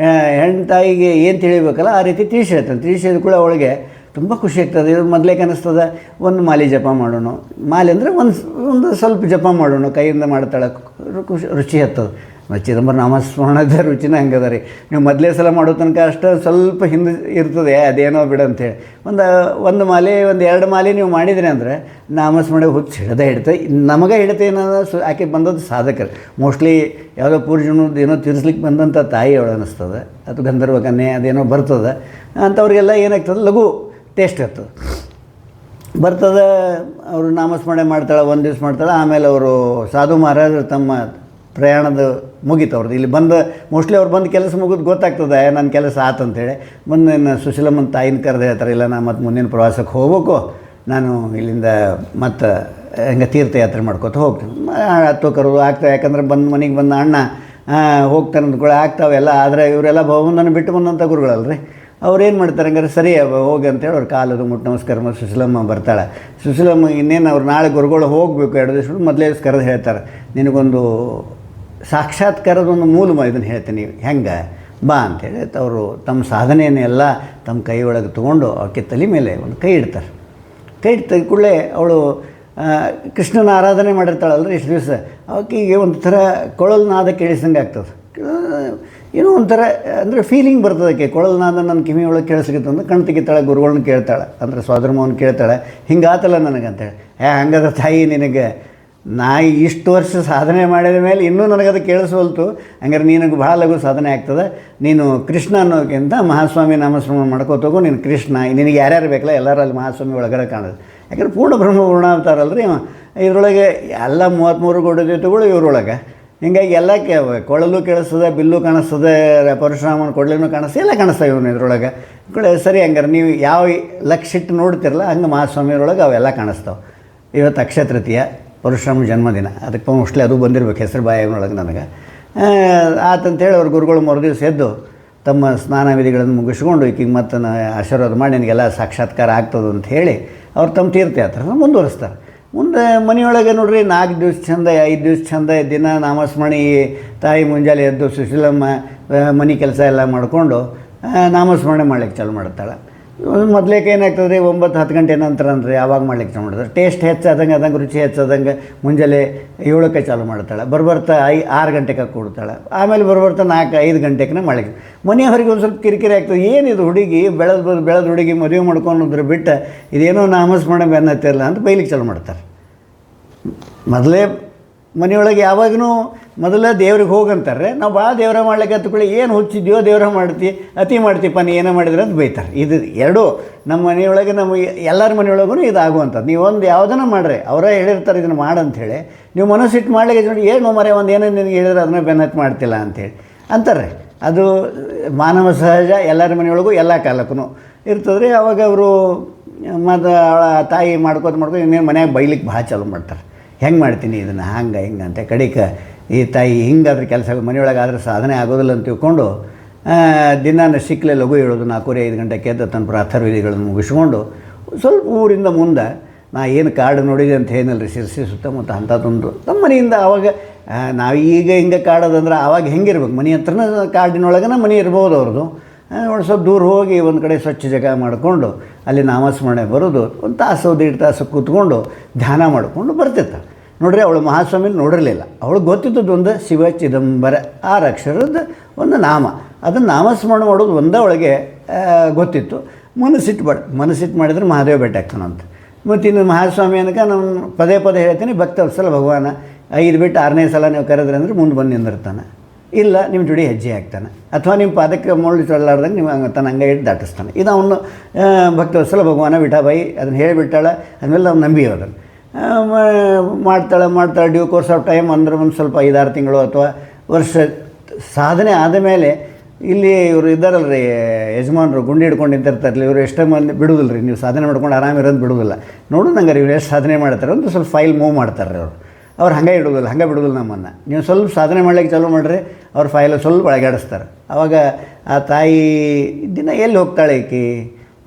ಹೆಣ್ಣು ತಾಯಿಗೆ ಏನು ತಿಳಿಬೇಕಲ್ಲ ಆ ರೀತಿ ತಿಳಿಸಿ ಹೇಳ್ತಾನೆ. ತಿಳಿಸಿದ ಕೂಡ ಅವಳಿಗೆ ತುಂಬ ಖುಷಿ ಆಗ್ತದೆ. ಇದು ಮೊದಲೇಗೆ ಅನ್ನಿಸ್ತದೆ, ಒಂದು ಮಾಲೆ ಜಪ ಮಾಡೋಣ, ಮಾಲೆ ಅಂದರೆ ಒಂದು ಸ್ವಲ್ಪ ಜಪ ಮಾಡೋಣ, ಕೈಯಿಂದ ಮಾಡ್ತಾಳೆ, ರುಚಿ ಹತ್ತದ. ಚಿದಂಬರ ನಾಮಸ್ಮರಣದ ರುಚಿನ ಹಂಗದ ರೀ. ನೀವು ಮೊದಲೇ ಸಲ ಮಾಡೋ ತನಕ ಅಷ್ಟು ಸ್ವಲ್ಪ ಹಿಂದೆ ಇರ್ತದೆ, ಅದೇನೋ ಬಿಡು ಅಂಥೇಳಿ. ಒಂದು ಮಾಲೆ, 2 ಮಾಲೆ ನೀವು ಮಾಡಿದ್ರಿ ಅಂದರೆ ನಾಮಸ್ಮರಣೆ ಹುಚ್ಚು ಹಿಡ್ತೆ ನಮಗೆ ಹಿಡಿತೆ ಅನ್ನೋದು ಆಕೆ ಬಂದದ್ದು ಸಾಧಕರು. ಮೋಸ್ಟ್ಲಿ ಯಾವುದೋ ಪೂರ್ಜನದ್ದು ಏನೋ ತೀರಿಸ್ಲಿಕ್ಕೆ ಬಂದಂಥ ತಾಯಿ ಅವಳು ಅನ್ನಿಸ್ತದೆ, ಅದು ಗಂಧರ್ವ ಕನ್ಯೆ ಅದೇನೋ ಬರ್ತದೆ ಅಂಥವ್ರಿಗೆಲ್ಲ ಏನಾಗ್ತದೆ, ಲಘು ಟೇಸ್ಟ್ ಆಗ್ತದೆ ಬರ್ತದೆ. ಅವರು ನಾಮಸ್ಮರಣೆ ಮಾಡ್ತಾಳೆ, ಒಂದು ದಿವ್ಸ ಮಾಡ್ತಾಳೆ. ಆಮೇಲೆ ಅವರು ಸಾಧು ಮಹಾರಾಜರು ತಮ್ಮ ಪ್ರಯಾಣದ ಮುಗೀತು ಅವ್ರದ್ದು. ಇಲ್ಲಿ ಮೋಸ್ಟ್ಲಿ ಅವ್ರು ಬಂದು ಕೆಲಸ ಮುಗಿದು ಗೊತ್ತಾಗ್ತದೆ, ನನ್ನ ಕೆಲಸ ಆತಂತೇಳಿ ಬಂದು ನನ್ನ ಸುಶೀಲಮ್ಮನ ತಾಯಿನ ಕರೆದು ಹೇಳ್ತಾರೆ, ಇಲ್ಲ ನಾನು ಮತ್ತು ಮುಂದಿನ ಪ್ರವಾಸಕ್ಕೆ ಹೋಗ್ಬೇಕು, ನಾನು ಇಲ್ಲಿಂದ ಮತ್ತು ಹಂಗೆ ತೀರ್ಥಯಾತ್ರೆ ಮಾಡ್ಕೊತ ಹೋಗ್ತೀನಿ. ಹತ್ತು ಕರೋದು ಆಗ್ತವೆ, ಯಾಕಂದ್ರೆ ಮನೆಗೆ ಬಂದ ಅಣ್ಣ ಹೋಗ್ತಾನೆ ಅಂದ್ಕೊಳ್ಳಿ ಆಗ್ತಾವೆಲ್ಲ. ಆದರೆ ಇವರೆಲ್ಲ ಭವನನ್ನು ಬಿಟ್ಟು ಬಂದಂಥ ಗುರುಗಳಲ್ರಿ, ಅವ್ರೇನು ಮಾಡ್ತಾರೆ ಹಂಗಾರೆ, ಸರಿ ಹೋಗಿ ಅಂತೇಳಿ ಅವ್ರು ಕಾಲದು ಮುಟ್ಟು ನಮಸ್ಕಾರ ಮಾಡಿ ಸುಶೀಲಮ್ಮ ಬರ್ತಾಳೆ. ಸುಶೀಲಮ್ಮ ಇನ್ನೇನು ಅವ್ರು ನಾಳೆ ಗುರುಗಳು ಹೋಗಬೇಕು 2 ದಿವಸ ಮೊದಲೇ ಕರೆದು ಹೇಳ್ತಾರೆ, ನಿನಗೊಂದು ಸಾಕ್ಷಾತ್ಕಾರದೊಂದು ಮೂಲ ಇದನ್ನು ಹೇಳ್ತೀನಿ, ಹೆಂಗೆ ಬಾ ಅಂತೇಳಿ. ಅವರು ತಮ್ಮ ಸಾಧನೆಯನ್ನೆಲ್ಲ ತಮ್ಮ ಕೈ ಒಳಗೆ ತೊಗೊಂಡು ಆಕೆ ತಲೆ ಮೇಲೆ ಒಂದು ಕೈ ಇಡ್ತಾರೆ. ಕೈ ಇಡ್ತ ಕೂಡಲೇ ಅವಳು ಕೃಷ್ಣನ ಆರಾಧನೆ ಮಾಡಿರ್ತಾಳಲ್ರಿ ಇಷ್ಟು ದಿವಸ, ಆಕೆಗೆ ಒಂಥರ ಕೊಳಲ್ನಾದ ಕೇಳಿಸಂಗೆ ಆಗ್ತದೆ. ಏನೋ ಒಂಥರ ಅಂದರೆ ಫೀಲಿಂಗ್ ಬರ್ತದೆ ಆಕೆ, ಕೊಳಲ್ನಾದ ನನ್ನ ಕಿವಿ ಒಳಗೆ ಕೇಳಿಸ್ಲಿಕ್ಕೆ ಅಂದ್ರೆ ಕಣ್ ತೆಗಿತಾಳೆ, ಗುರುಗಳನ್ನ ಕೇಳ್ತಾಳೆ, ಅಂದರೆ ಸೋದರಮ್ಮನ ಕೇಳ್ತಾಳೆ, ಹಿಂಗಾತಲ್ಲ ನನಗೆ ಅಂತೇಳಿ. ಹಂಗಾದ್ರೆ ತಾಯಿ ನಿನಗೆ ನಾ ಇಷ್ಟು ವರ್ಷ ಸಾಧನೆ ಮಾಡಿದ ಮೇಲೆ ಇನ್ನೂ ನನಗದು ಕೇಳಿಸೋಲ್ತು, ಹಂಗಾರೆ ನಿನಗೆ ಭಾಳ ಲಘು ಸಾಧನೆ ಆಗ್ತದೆ. ನೀನು ಕೃಷ್ಣ ಅನ್ನೋಕ್ಕಿಂತ ಮಹಾಸ್ವಾಮಿ ನಾಮಸ್ಮರಣೆ ಮಾಡ್ಕೋತೋಗು, ನೀನು ಕೃಷ್ಣ, ನಿನಗೆ ಯಾರ್ಯಾರು ಬೇಕಲ್ಲ ಎಲ್ಲರೂ ಅಲ್ಲಿ ಮಹಾಸ್ವಾಮಿ ಒಳಗಡೆ ಕಾಣೋದು. ಯಾಕಂದ್ರೆ ಪೂರ್ಣ ಬ್ರಹ್ಮ ಪೂರ್ಣಾವತಾರಲ್ರಿ. ಇದರೊಳಗೆ ಎಲ್ಲ 33 ಗೌಡ ಜೊತೆಗಳು ಇವರೊಳಗೆ ಹಿಂಗಾಗಿ ಎಲ್ಲ ಕೊಳಲು ಕೇಳಿಸ್ತದೆ, ಬಿಲ್ಲು ಕಾಣಿಸ್ತದೆ, ಪರಶುರಾಮನ ಕೊಡಲಿನೂ ಕಾಣಿಸ್ತದೆ, ಎಲ್ಲ ಕಾಣಿಸ್ತವೆ ಇವನು ಇದ್ರೊಳಗೆ. ಸರಿ, ಹಂಗಾರೆ ನೀವು ಯಾವ ಲಕ್ಷ ಇಟ್ಟು ನೋಡ್ತಿರಲ್ಲ ಹಂಗೆ ಮಹಾಸ್ವಾಮಿಯರೊಳಗೆ ಅವೆಲ್ಲ ಕಾಣಿಸ್ತಾವೆ. ಇವತ್ತು ಅಕ್ಷಯ ತೃತೀಯ, ಪರಶುರಾಮ ಜನ್ಮದಿನ, ಅದಕ್ಕೆ ಮೋಸ್ಟ್ಲಿ ಅದು ಬಂದಿರ್ಬೇಕು ಹೆಸರು ಬಾಯಿನೊಳಗೆ ನನಗೆ. ಆತಂತೇಳಿ ಅವ್ರ ಗುರುಗಳು ಮರುದಿವ್ಸ ಎದ್ದು ತಮ್ಮ ಸ್ನಾನ ವಿಧಿಗಳನ್ನು ಮುಗಿಸ್ಕೊಂಡು ಈಕಿಗೆ ಮತ್ತೆ ಆಶೀರ್ವಾದ ಮಾಡಿ ನಿನಗೆಲ್ಲ ಸಾಕ್ಷಾತ್ಕಾರ ಆಗ್ತದೆ ಅಂತ ಹೇಳಿ ಅವ್ರು ತಮ್ಮ ತೀರ್ಥಯಾತ್ರೆನ ಮುಂದುವರಿಸ್ತಾರೆ. ಮುಂದೆ ಮನೆಯೊಳಗೆ ನೋಡ್ರಿ 4 ದಿವ್ಸ ಚಂದ, 5 ದಿವ್ಸ ಚಂದ, ದಿನ ನಾಮಸ್ಮರಣೆ. ತಾಯಿ ಮುಂಜಾನೆ ಎದ್ದು ಸುಶೀಲಮ್ಮ ಮನೆ ಕೆಲಸ ಎಲ್ಲ ಮಾಡಿಕೊಂಡು ನಾಮಸ್ಮರಣೆ ಮಾಡ್ಲಿಕ್ಕೆ ಚಾಲು ಮಾಡ್ತಾಳೆ. ಮೊದಲೇಕೆ ಏನಾಗ್ತದೆ ರೀ, 9-10 ಗಂಟೆ ನಂತರ ಅಂದರೆ ಆವಾಗ ಮಾಡ್ಲಿಕ್ಕೆ ಚಾಲು ಮಾಡ್ತಾರೆ. ಟೇಸ್ಟ್ ಹೆಚ್ಚಾದಂಗೆ ರುಚಿ ಹೆಚ್ಚಾದಂಗೆ ಮುಂಜಾನೆ 7ಕ್ಕೆ ಚಾಲು ಮಾಡ್ತಾಳೆ. ಬರ್ತಾ 6 ಗಂಟೆಗೆ ಕೂಡ್ತಾಳೆ. ಆಮೇಲೆ ಬರ್ತಾ 4-5 ಗಂಟೆಗೆ ಮಾಡ್ಲಿಕ್ಕೆ ಮನೆಯವರಿಗೆ ಒಂದು ಸ್ವಲ್ಪ ಕಿರಿಕಿರಿ ಆಗ್ತದೆ. ಏನಿದು ಹುಡುಗಿ ಬೆಳೆದ ಹುಡುಗಿ ಮದುವೆ ಮಾಡ್ಕೊಂಡ್ರೆ ಬಿಟ್ಟು ಇದೇನೋ ನಾಮಸ್ಮರಣೆ ಬೆನ್ನತ್ತಿರಲ್ಲ ಅಂತ ಬೈಲಿಕ್ಕೆ ಚಾಲು ಮಾಡ್ತಾರೆ. ಮೊದಲೇ ಮನೆಯೊಳಗೆ ಯಾವಾಗೂ ಮೊದಲೇ ದೇವ್ರಿಗೆ ಹೋಗಂತಾರೆ. ನಾವು ಭಾಳ ದೇವ್ರ ಮಾಡ್ಲಿಕ್ಕೆ ಹತ್ಕೊಳ್ಳಿ, ಏನು ಹುಚ್ಚಿದ್ಯೋ ದೇವ್ರ ಮಾಡ್ತಿ, ಅತಿ ಮಾಡ್ತೀಪ್ಪ ನೀ ಏನೋ ಮಾಡಿದ್ರೆ ಅಂತ ಬೈತಾರೆ. ಇದು ಎರಡೂ ನಮ್ಮ ಮನೆಯೊಳಗೆ, ನಮ್ಮ ಎಲ್ಲರ ಮನೆಯೊಳಗೂ ಇದು ಆಗುವಂಥದ್ದು. ನೀವೊಂದು ಯಾವುದನ್ನ ಮಾಡ್ರಿ, ಅವರೇ ಹೇಳಿರ್ತಾರೆ ಇದನ್ನು ಮಾಡಂಥೇಳಿ, ನೀವು ಮನಸ್ಸಿಟ್ಟು ಮಾಡ್ಲಿಕ್ಕೆ ನೋಡಿ, ಏನು ಮರೆ ಒಂದು ಏನೋ ನಿನಗೆ ಹೇಳಿದ್ರೆ ಅದನ್ನ ಬೆನ್ನತ್ತಿ ಮಾಡ್ತಿಲ್ಲ ಅಂಥೇಳಿ ಅಂತಾರೆ. ಅದು ಮಾನವ ಸಹಜ, ಎಲ್ಲರ ಮನೆಯೊಳಗೂ ಎಲ್ಲ ಕಾಲಕ್ಕೂ ಇರ್ತದೆ ರೀ. ಅವಾಗ ಅವರು ಅವಳ ತಾಯಿ ಮಾಡ್ಕೋತ ಇನ್ನೇನು ಮನ್ಯಾಗ ಬೈಲಿಕ್ಕೆ ಭಾಳ ಚಾಲು ಮಾಡ್ತಾರೆ. ಹೆಂಗೆ ಮಾಡ್ತೀನಿ ಇದನ್ನು, ಹಂಗೆ ಹಿಂಗೆ ಅಂತ. ಕಡಿಕೆ ಈ ತಾಯಿ ಹಿಂಗಾದ್ರೆ ಕೆಲಸ ಮನೆಯೊಳಗೆ ಆದರೆ ಸಾಧನೆ ಆಗೋದಿಲ್ಲ ಅಂತ ತಿಳ್ಕೊಂಡು ದಿನ ಸಿಕ್ಕಲೆ ಲಘು ಹೇಳೋದು, 4-5 ಗಂಟೆಗೆ ಎದ್ದು ತನ್ನ ಪ್ರಾರ್ಥನ ವಿಧಿಗಳನ್ನು ಮುಗಿಸ್ಕೊಂಡು ಸ್ವಲ್ಪ ಊರಿಂದ ಮುಂದೆ ನಾ ಏನು ಕಾಡು ನೋಡಿದೆ ಅಂತ ಏನಿಲ್ಲ ರೀ, ಶಿರ್ಸಿ ಸುತ್ತಮುತ್ತ ಅಂಥದ್ದೊಂದು ನಮ್ಮ ಮನೆಯಿಂದ. ಆವಾಗ ನಾವು ಈಗ ಹಿಂಗೆ ಕಾಡೋದಂದ್ರೆ ಆವಾಗ ಹೆಂಗಿರ್ಬೇಕು, ಮನೆ ಹತ್ರನ ಕಾಡಿನೊಳಗನ ಮನೆ ಇರ್ಬೋದು ಅವ್ರದ್ದು. ಸ್ವಲ್ಪ ದೂರ ಹೋಗಿ ಒಂದು ಕಡೆ ಸ್ವಚ್ಛ ಜಾಗ ಮಾಡಿಕೊಂಡು ಅಲ್ಲಿ ನಾಮಸ್ಮರಣೆ ಬರೋದು, 1 ತಾಸು 1.5 ತಾಸು ಕೂತ್ಕೊಂಡು ಧ್ಯಾನ ಮಾಡಿಕೊಂಡು ಬರ್ತಿರ್ತಾಳೆ. ನೋಡ್ರಿ, ಅವಳು ಮಹಾಸ್ವಾಮಿ ನೋಡಿರಲಿಲ್ಲ. ಅವಳಿಗೆ ಗೊತ್ತಿದ್ದದ್ದು ಒಂದು ಶಿವ ಚಿದಂಬರ 6 ಅಕ್ಷರದ ಒಂದು ನಾಮ. ಅದನ್ನು ನಾಮಸ್ಮರಣೆ ಮಾಡೋದು ಒಂದೇ ಒಳಗೆ ಗೊತ್ತಿತ್ತು. ಮನಸ್ಸಿಟ್ಟು ಮಾಡಿದ್ರೆ ಮಹಾದೇವ ಭೇಟಿ ಆಗ್ತಾನಂತ. ಮತ್ತು ಇನ್ನು ಮಹಾಸ್ವಾಮಿ ಅನ್ನಕ್ಕೆ ನಾನು ಪದೇ ಹೇಳ್ತೀನಿ, ಭಕ್ತವತ್ಸಲ ಭಗವಾನ 5 ಬಿಟ್ಟು 6ನೇ ಸಲ ನೀವು ಕರೆದ್ರೆ ಅಂದರೆ ಮುಂದೆ ಬಂದು ನಿಂದಿರ್ತಾನೆ, ಇಲ್ಲ ನಿಮ್ಮ ಜೋಡಿ ಹೆಜ್ಜೆ ಹಾಕ್ತಾನೆ, ಅಥವಾ ನಿಮ್ಮ ಪಾದಕ್ಕೆ ಮುಳ್ಳು ಚೊಳ್ಳಾರ್ದಂಗೆ ನೀವು ತನ್ನ ಅಂಗೈ ಇಟ್ಟು ದಾಟಿಸ್ತಾನೆ. ಇದು ಅವನು ಭಕ್ತವತ್ಸಲ ಭಗವಾನ ವಿಠಾಬಾಯಿ ಅದನ್ನು ಹೇಳಿಬಿಟ್ಟಾಳೆ. ಆದಮೇಲೆ ನಾವು ನಂಬಿ ಅದನ್ನು ಮಾಡ್ತಾಳೆ. ಡ್ಯೂ ಕೋರ್ಸ್ ಆಫ್ ಟೈಮ್ ಅಂದ್ರೆ ಒಂದು ಸ್ವಲ್ಪ 5-6 ತಿಂಗಳು ಅಥವಾ ವರ್ಷ ಸಾಧನೆ ಆದಮೇಲೆ ಇಲ್ಲಿ ಇವರು ಇದ್ದಾರಲ್ಲ ರೀ ಯಜಮಾನರು, ಗುಂಡಿ ಹಿಡ್ಕೊಂಡು ನಿಂತಿರ್ತಾರಲ್ಲ, ಇವರು ಎಷ್ಟೇ ಮಂದಿ ಬಿಡೋದಿಲ್ಲ ರೀ, ನೀವು ಸಾಧನೆ ಮಾಡ್ಕೊಂಡು ಆರಾಮಿರೋದು ಬಿಡೋದಿಲ್ಲ. ನೋಡು ನಂಗೆ ಇವ್ರು ಎಷ್ಟು ಸಾಧನೆ ಮಾಡ್ತಾರೆ ಅಂತ ಸ್ವಲ್ಪ ಫೈಲ್ ಮೂವ್ ಮಾಡ್ತಾರೆ ರೀ ಅವ್ರು ಹಂಗೆ ಇಡೋದಿಲ್ಲ, ಹಂಗೆ ಬಿಡೋದಿಲ್ಲ ನಮ್ಮನ್ನು. ನೀವು ಸ್ವಲ್ಪ ಸಾಧನೆ ಮಾಡ್ಲಿಕ್ಕೆ ಚಾಲೂ ಮಾಡಿರಿ, ಅವ್ರ ಫೈಲು ಸ್ವಲ್ಪ ಒಳಗಾಡಿಸ್ತಾರೆ. ಆವಾಗ ಆ ತಾಯಿ ದಿನ ಎಲ್ಲಿ ಹೋಗ್ತಾಳೆ, ಈಕಿ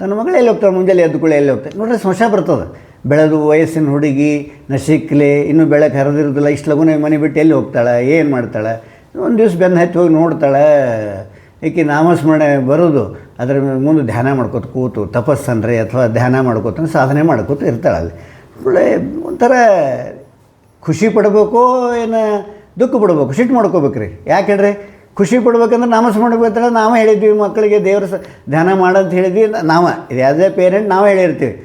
ತನ್ನ ಮಗಳು ಎಲ್ಲಿ ಹೋಗ್ತಾಳೆ, ಮುಂಜಾನೆ ಎದ್ದುಕೊಳ್ಳಿ ಎಲ್ಲಿ ಹೋಗ್ತಾಳೆ ನೋಡ್ರಿ, ಸಂಶಯ ಬರ್ತದೆ. ಬೆಳೆದು ವಯಸ್ಸಿನ ಹುಡುಗಿ ನಶಿಕ್ಲೆ ಇನ್ನೂ ಬೆಳಗ್ಗೆ ಹರಿದಿರೋದಿಲ್ಲ, ಇಷ್ಟು ಲಗುನ ಮನೆ ಬಿಟ್ಟು ಎಲ್ಲಿ ಹೋಗ್ತಾಳೆ, ಏನು ಮಾಡ್ತಾಳೆ. ಒಂದು ದಿವ್ಸ ಬೆನ್ನು ಹತ್ತಿ ಹೋಗಿ ನೋಡ್ತಾಳೆ, ಈಕೆ ನಾಮಸ್ಮರಣೆ ಬರೋದು, ಅದರ ಮುಂದೆ ಧ್ಯಾನ ಮಾಡ್ಕೋತ ಕೂತು ತಪಸ್ಸನ್ರಿ ಅಥವಾ ಧ್ಯಾನ ಮಾಡ್ಕೋತ ಸಾಧನೆ ಮಾಡ್ಕೋತ ಇರ್ತಾಳೆ. ಅಲ್ಲಿ ಒಳ್ಳೆ ಒಂಥರ ಖುಷಿ ಪಡಬೇಕು, ಏನು ದುಃಖ ಪಡ್ಬೇಕು, ಸಿಟ್ಟು ಮಾಡ್ಕೋಬೇಕ್ರಿ. ಯಾಕೆ ಹೇಳ್ರಿ, ಖುಷಿ ಪಡ್ಬೇಕಂದ್ರೆ ನಾಮಸ್ಮರಣೆ ಬರ್ತಾಳೆ. ನಾವು ಹೇಳಿದ್ವಿ ಮಕ್ಕಳಿಗೆ ದೇವ್ರ ಧ್ಯಾನ ಮಾಡಂತ ಹೇಳಿದ್ವಿ, ಇದು ಯಾವುದೇ ಪೇರೆಂಟ್ ನಾವೇ ಹೇಳಿರ್ತೀವಿ.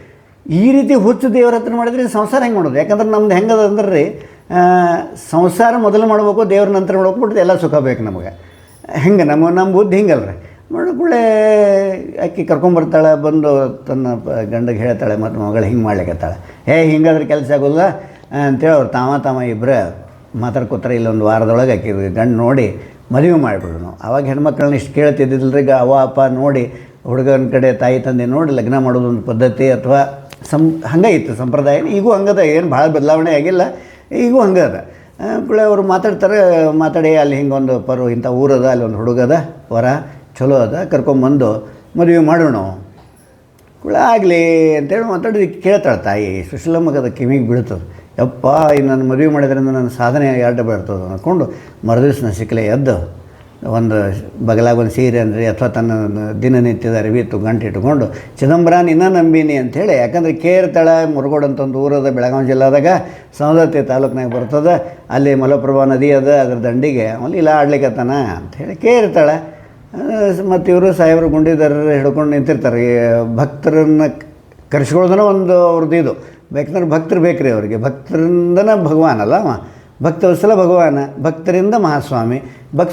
ಈ ರೀತಿ ಹುಚ್ಚು ದೇವ್ರ ಹತ್ರ ಮಾಡಿದ್ರೆ ಸಂಸಾರ ಹೆಂಗೆ ಮಾಡೋದು? ಯಾಕಂದ್ರೆ ನಮ್ದು ಹೆಂಗದ ಅಂದ್ರೆ ರೀ, ಸಂಸಾರ ಮೊದಲು ಮಾಡ್ಬೇಕು, ದೇವ್ರ ನಂತರ ಮಾಡ್ಬೇಕು, ಬಿಟ್ಟು ಎಲ್ಲ ಸುಖ ಬೇಕು ನಮಗೆ. ಹೆಂಗೆ ನಮ್ಮ ಬುದ್ಧಿ ಹಿಂಗಲ್ರಿ. ಕೂಡಲೇ ಅಕ್ಕಿ ಕರ್ಕೊಂಬರ್ತಾಳೆ, ಬಂದು ತನ್ನ ಗಂಡಗೆ ಹೇಳ್ತಾಳೆ, ಮತ್ತು ಮಗಳು ಹಿಂಗೆ ಮಾಡ್ಲಿಕ್ಕತ್ತಾಳೆ. ಹಿಂಗಾದ್ರೆ ಕೆಲಸ ಆಗೋಲ್ಲ ಅಂತೇಳಿ ಅವ್ರು ತಾಮ ಇಬ್ಬರು ಮಾತಾಡ್ಕೋತಾರೆ. ಇಲ್ಲೊಂದು ವಾರದೊಳಗೆ ಆಕಿ ಗಂಡು ನೋಡಿ ಮದುವೆ ಮಾಡಿಬಿಡ್ರು. ಆವಾಗ ಹೆಣ್ಮಕ್ಳನ್ನ ಇಷ್ಟು ಕೇಳ್ತಿದ್ದಿಲ್ಲ ರೀ. ಅವ್ವ ಅಪ್ಪ ನೋಡಿ, ಹುಡುಗನ ಕಡೆ ತಾಯಿ ತಂದೆ ನೋಡಿ ಲಗ್ನ ಮಾಡೋದೊಂದು ಪದ್ಧತಿ ಅಥವಾ ಹಂಗೆ ಇತ್ತು ಸಂಪ್ರದಾಯ. ಈಗೂ ಹಂಗದ, ಏನು ಭಾಳ ಬದಲಾವಣೆ ಆಗಿಲ್ಲ, ಈಗೂ ಹಂಗೆ ಅದ. ಕೂಡ ಅವರು ಮಾತಾಡಿ ಅಲ್ಲಿ ಹಿಂಗೊಂದು ಇಂಥ ಊರದ, ಅಲ್ಲಿ ಒಂದು ಹುಡುಗದ ವರ ಚಲೋ ಅದ, ಕರ್ಕೊಂಬಂದು ಮದುವೆ ಮಾಡೋಣ ಕೂಡ ಆಗಲಿ ಅಂತೇಳಿ ಮಾತಾಡಿ ಕೇಳ್ತಾಳೆ ತಾಯಿ. ಸುಶೀಲಮ್ಮಗದ ಕಿವಿಗೆ ಬೀಳ್ತದೆ. ಯಪ್ಪ, ನನ್ನ ಮದುವೆ ಮಾಡಿದ್ರಿಂದ ನನ್ನ ಸಾಧನೆ ಅಡ್ಡ ಬರ್ತದೆ ಅಂದ್ಕೊಂಡು ಮರುದಿವ್ಸ ಸಿಕ್ಕಲೆ ಎದ್ದು ಒಂದು ಬಗಲಾಗ ಒಂದು ಸೀರೆ ಅಂದರೆ ಅಥವಾ ತನ್ನ ದಿನನಿತ್ಯದ ಅರಿವಿ ಗಂಟೆ ಇಟ್ಕೊಂಡು ಚಿದಂಬರ ನಿನ್ನ ನಂಬಿನಿ ಅಂಥೇಳಿ, ಯಾಕಂದರೆ ಕೇರ್ತಾಳ ಮುರುಗೋಡು ಅಂತ ಒಂದು ಊರದ ಬೆಳಗಾವಿ ಜಿಲ್ಲಾದಾಗ ಸವದತ್ತಿ ತಾಲೂಕಿನಾಗ ಬರ್ತದೆ. ಅಲ್ಲಿ ಮಲಪ್ರಭಾ ನದಿ ಅದ, ಅದ್ರ ದಂಡಿಗೆ ಅಲ್ಲಿ ಇಲ್ಲ ಆಡ್ಲಿಕ್ಕತ್ತಾನ ಅಂಥೇಳಿ ಕೇರ್ತಾಳೆ. ಮತ್ತು ಇವರು ಸಾಹೇಬರು ಗುಂಡಿದಾರ ಹಿಡ್ಕೊಂಡು ನಿಂತಿರ್ತಾರೆ. ಭಕ್ತರನ್ನು ಕರೆಸ್ಕೊಳ್ಳೋದನ್ನ ಒಂದು ಅವ್ರದ್ದು ಇದು. ಬೇಕಂದ್ರೆ ಭಕ್ತರು ಬೇಕ್ರಿ ಅವ್ರಿಗೆ. ಭಕ್ತರಿಂದನ ಭಗವಾನ್ ಅಲ್ಲ ಅವ, ಭಕ್ತವತ್ಸಲ ಭಗವಾನ, ಭಕ್ತರಿಂದ ಮಹಾಸ್ವಾಮಿ.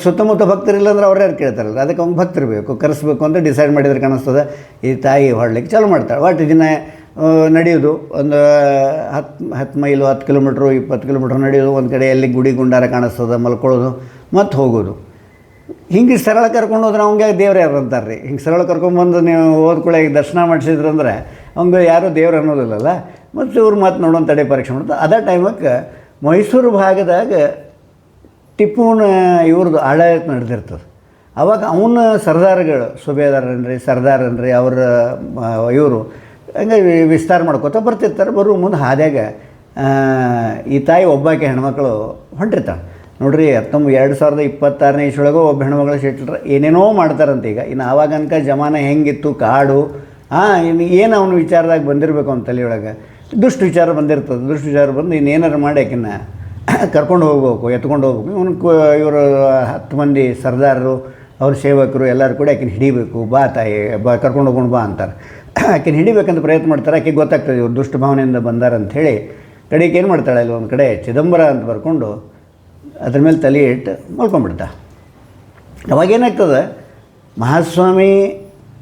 ಸುತ್ತಮುತ್ತ ಭಕ್ತರಿಲ್ಲ ಅಂದ್ರೆ ಅವ್ರು ಯಾರು ಕೇಳ್ತಾರಲ್ಲ, ಅದಕ್ಕೆ ಅವ್ನು ಭಕ್ತರು ಬೇಕು, ಕರೆಸ್ಬೇಕು ಅಂತ ಡಿಸೈಡ್ ಮಾಡಿದ್ರೆ ಕಾಣಿಸ್ತದೆ. ಈ ತಾಯಿ ಹೊಡ್ಲಿಕ್ಕೆ ಚಾಲು ಮಾಡ್ತಾಳೆ. ಒಟ್ಟು ದಿನ ನಡೆಯೋದು ಒಂದು 10 ಮೈಲು 10 ಕಿಲೋಮೀಟ್ರು 20 ಕಿಲೋಮೀಟ್ರ್ ನಡೆಯೋದು. ಒಂದು ಕಡೆ ಎಲ್ಲಿ ಗುಡಿ ಗುಂಡಾರ ಕಾಣಿಸ್ತದೆ ಮಲ್ಕೊಳ್ಳೋದು ಮತ್ತು ಹೋಗೋದು. ಹಿಂಗೆ ಸರಳ ಕರ್ಕೊಂಡು ಹೋದ್ರೆ ಅವ್ಗೆ ದೇವ್ರು ಯಾರು ಅಂತಾರೆ ರೀ. ಹಿಂಗೆ ಸರಳ ಕರ್ಕೊಂಬಂದು ನೀವು ಹೋದ್ಕೂಳೆ ಈಗ ದರ್ಶನ ಮಾಡಿಸಿದ್ರಂದ್ರೆ ಅವ್ಗೆ ಯಾರೂ ದೇವ್ರು ಅನ್ನೋದಿಲ್ಲಲ್ಲ. ಮತ್ತು ಇವ್ರು ಮತ್ತು ನೋಡೋಣ ತಡೆ ಪರೀಕ್ಷೆ ಮಾಡ್ತಾರೆ. ಅದೇ ಟೈಮಕ್ಕೆ ಮೈಸೂರು ಭಾಗದಾಗ ಟಿಪ್ಪುನ ಇವ್ರದ್ದು ಆಡಳಿತ ನಡೆದಿರ್ತದೆ. ಆವಾಗ ಅವನ ಸರ್ದಾರ್ಗಳು ಸುಬೇದಾರನ್ರಿ ಸರ್ದಾರನ್ರಿ ಅವರ ಇವರು ಹಂಗೆ ವಿಸ್ತಾರ ಮಾಡ್ಕೋತ ಬರ್ತಿರ್ತಾರೆ. ಬರೋ ಮುಂದೆ ಹಾದ್ಯಾಗ ಈ ತಾಯಿ ಒಬ್ಬಾಕೆ ಹೆಣ್ಮಕ್ಳು ಹೊಂಟಿರ್ತಾಳೆ ನೋಡ್ರಿ. 2026ನೇ ಇಸ್ವಿಯೊಳಗೆ ಒಬ್ಬ ಹೆಣ್ಮಗಳು ಸಿಟ್ರೆ ಏನೇನೋ ಮಾಡ್ತಾರಂತ. ಇನ್ನು ಆವಾಗ ಅನ್ಕ ಜಮಾನ ಹೆಂಗಿತ್ತು, ಕಾಡು ಇನ್ನು ಏನು ಅವನ ವಿಚಾರದಾಗ ಬಂದಿರಬೇಕು ಅವನ ತಲೆಯೊಳಗೆ ದುಷ್ಟ ವಿಚಾರ ಬಂದಿರ್ತದೆ. ದುಷ್ಟ ವಿಚಾರ ಬಂದು ಇನ್ನೇನಾರು ಮಾಡಿ ಆಕಿನ್ನ ಕರ್ಕೊಂಡು ಹೋಗ್ಬೇಕು, ಎತ್ಕೊಂಡು ಹೋಗ್ಬೇಕು. ಇವನು ಇವರು 10 ಮಂದಿ ಸರ್ದಾರರು ಅವ್ರ ಸೇವಕರು ಎಲ್ಲರೂ ಕೂಡ ಆಕಿನ ಹಿಡಿಬೇಕು. ಬಾ ತಾಯಿ ಕರ್ಕೊಂಡು ಹೋಗೋಣ ಬಾ ಅಂತಾರೆ. ಆಕಿನ ಹಿಡಿಬೇಕಂತ ಪ್ರಯತ್ನ ಮಾಡ್ತಾರೆ. ಆಕೆ ಗೊತ್ತಾಗ್ತದೆ ಇವ್ರು ದುಷ್ಟ ಭಾವನೆಯಿಂದ ಬಂದಾರಂಥೇಳಿ. ಕಡೆಗೆ ಏನು ಮಾಡ್ತಾಳೆ, ಅಲ್ಲಿ ಒಂದು ಕಡೆ ಚಿದಂಬರ ಅಂತ ಬರ್ಕೊಂಡು ಅದ್ರ ಮೇಲೆ ತಲೆ ಇಟ್ಟು ಮಲ್ಕೊಂಡ್ಬಿಡ್ತಾ. ಅವಾಗೇನಾಗ್ತದೆ, ಮಹಾಸ್ವಾಮಿ